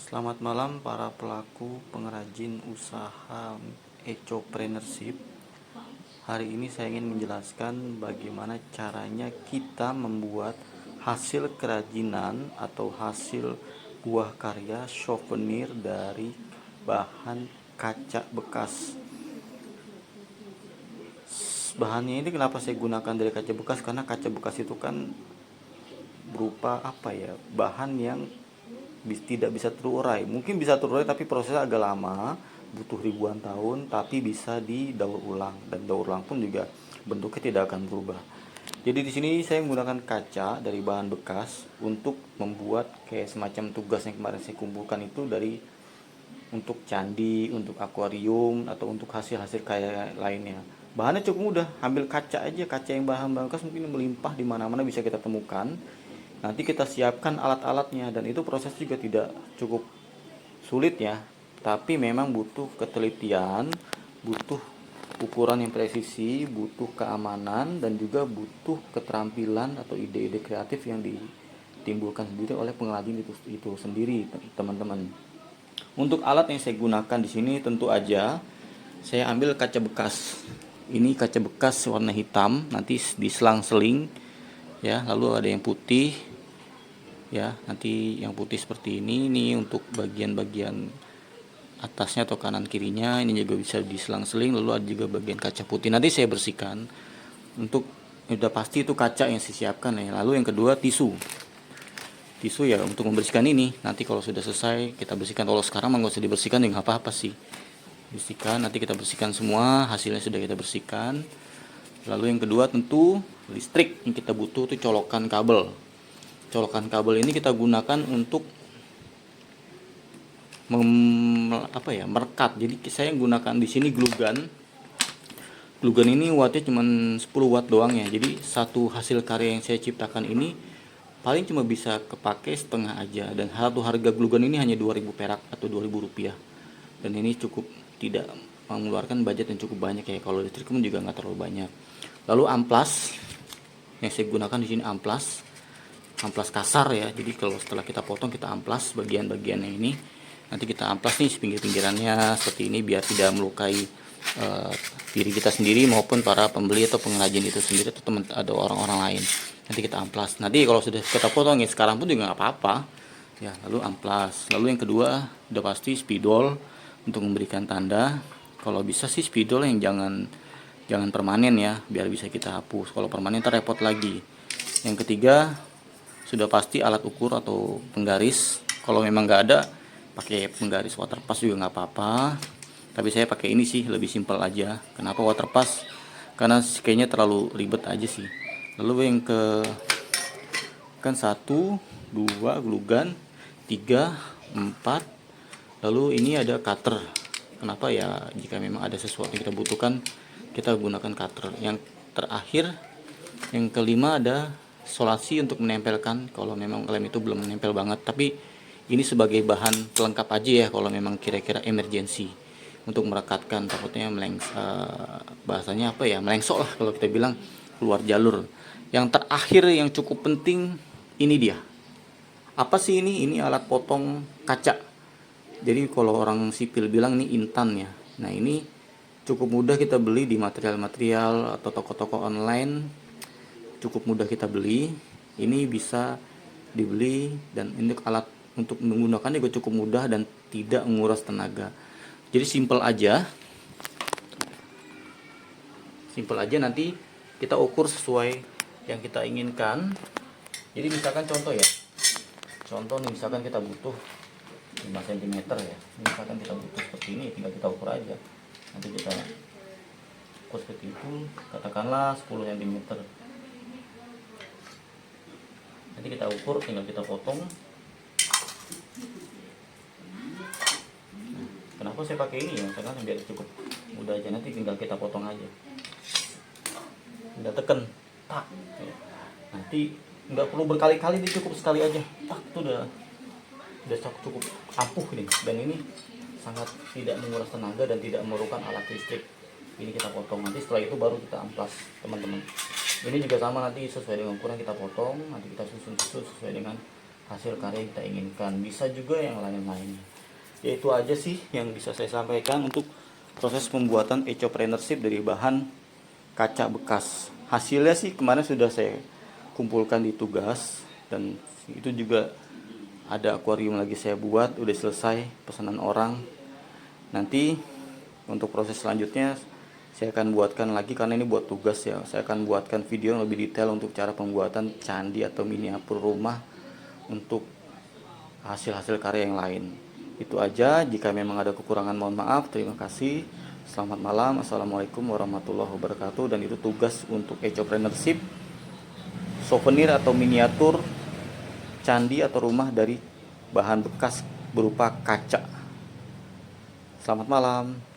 Selamat malam para pelaku pengrajin usaha ecopreneurship. Hari ini saya ingin menjelaskan bagaimana caranya kita membuat hasil kerajinan atau hasil buah karya souvenir dari bahan kaca bekas. Bahannya ini kenapa saya gunakan dari kaca bekas? Karena kaca bekas itu kan berupa bahan yang tidak bisa terurai. Mungkin bisa terurai tapi prosesnya agak lama, butuh ribuan tahun, tapi bisa didaur ulang, dan daur ulang pun juga bentuknya tidak akan berubah. Jadi di sini saya menggunakan kaca dari bahan bekas untuk membuat kayak semacam tugas yang kemarin saya kumpulkan itu dari untuk candi, untuk akuarium, atau untuk hasil-hasil kayak lainnya. Bahannya cukup mudah, ambil kaca aja, kaca yang bahan bekas mungkin melimpah di mana-mana bisa kita temukan. Nanti kita siapkan alat-alatnya, dan itu proses juga tidak cukup sulit ya, tapi memang butuh ketelitian, butuh ukuran yang presisi, butuh keamanan, dan juga butuh keterampilan atau ide-ide kreatif yang ditimbulkan sendiri oleh pengrajin itu sendiri, teman-teman. Untuk alat yang saya gunakan di sini tentu aja saya ambil kaca bekas. Ini kaca bekas warna hitam, nanti diselang-seling ya, lalu ada yang putih ya, nanti yang putih seperti ini untuk bagian-bagian atasnya atau kanan kirinya, ini juga bisa diselang-seling, lalu ada juga bagian kaca putih, nanti saya bersihkan. Untuk udah pasti itu kaca yang saya siapkan ya. Lalu yang kedua tisu ya untuk membersihkan ini, nanti kalau sudah selesai kita bersihkan. Kalau sekarang nggak usah dibersihkan ya, nggak apa-apa sih, bersihkan, nanti kita bersihkan semua, hasilnya sudah kita bersihkan. Lalu yang kedua tentu listrik, yang kita butuh itu colokan kabel. Colokan kabel ini kita gunakan untuk merekat. Jadi saya gunakan di sini glue gun. Glue gun ini wattnya cuma 10 watt doang ya. Jadi satu hasil karya yang saya ciptakan ini paling cuma bisa kepake setengah aja, dan satu harga glue gun ini hanya 2000 perak atau 2000 rupiah. Dan ini cukup tidak mengeluarkan budget yang cukup banyak ya. Kalau listrik pun juga nggak terlalu banyak. Lalu amplas yang saya gunakan di sini amplas kasar ya. Jadi kalau setelah kita potong kita amplas bagian-bagiannya ini, nanti kita amplas nih pinggir-pinggirannya seperti ini biar tidak melukai diri kita sendiri maupun para pembeli atau pengrajin itu sendiri atau teman ada orang-orang lain. Nanti kita amplas. Nanti kalau sudah kita potong ya sekarang pun juga nggak apa-apa ya. Lalu amplas. Lalu yang kedua udah pasti spidol untuk memberikan tanda. Kalau bisa sih spidol yang jangan permanen ya, biar bisa kita hapus. Kalau permanen ntar repot lagi. Yang ketiga sudah pasti alat ukur atau penggaris. Kalau memang nggak ada, pakai penggaris waterpass juga nggak apa-apa. Tapi saya pakai ini sih, lebih simpel aja. Kenapa waterpass? Karena kayaknya terlalu ribet aja sih. Lalu yang kan 1, 2 glue gun, 3, 4. Lalu ini ada cutter. Kenapa ya? Jika memang ada sesuatu yang kita butuhkan, kita gunakan cutter. Yang terakhir, yang kelima ada solasi untuk menempelkan kalau memang lem itu belum menempel banget. Tapi ini sebagai bahan pelengkap aja ya kalau memang kira-kira emergency untuk merekatkan, takutnya bahasanya melengsok lah kalau kita bilang, keluar jalur. Yang terakhir yang cukup penting ini dia. Apa sih ini? Ini alat potong kaca. Jadi kalau orang sipil bilang ini intan ya. Nah ini cukup mudah kita beli di material-material atau toko-toko online. Cukup mudah kita beli. Ini bisa dibeli, dan ini alat untuk menggunakannya juga cukup mudah dan tidak menguras tenaga. Jadi simple aja, nanti kita ukur sesuai yang kita inginkan. Jadi misalkan contoh nih, misalkan kita butuh 5 cm ya. Misalkan kita butuh seperti ini, tinggal kita ukur aja. Nanti kita ukur seperti itu, katakanlah 10 cm. Nanti kita ukur, tinggal kita potong. Kenapa saya pakai ini ya? Karena biar cukup mudah aja, nanti tinggal kita potong aja. Tinggal tekan, tak. Nanti nggak perlu berkali-kali, dia cukup sekali aja. Tak, itu udah cukup ampuh nih. Dan ini sangat tidak menguras tenaga dan tidak memerlukan alat listrik. Ini kita potong, nanti setelah itu baru kita amplas, teman-teman. Ini juga sama, nanti sesuai dengan ukuran kita potong, nanti kita susun sesuai dengan hasil karya yang kita inginkan. Bisa juga yang lain-lain. Ya itu aja sih yang bisa saya sampaikan untuk proses pembuatan ecopreneurship dari bahan kaca bekas. Hasilnya sih kemarin sudah saya kumpulkan di tugas, dan itu juga ada akuarium lagi saya buat, udah selesai pesanan orang. Nanti untuk proses selanjutnya saya akan buatkan lagi, karena ini buat tugas ya. Saya akan buatkan video yang lebih detail untuk cara pembuatan candi atau miniatur rumah untuk hasil-hasil karya yang lain. Itu aja, jika memang ada kekurangan mohon maaf. Terima kasih. Selamat malam. Assalamualaikum warahmatullahi wabarakatuh. Dan itu tugas untuk ecopreneurship, souvenir atau miniatur candi atau rumah dari bahan bekas berupa kaca. Selamat malam.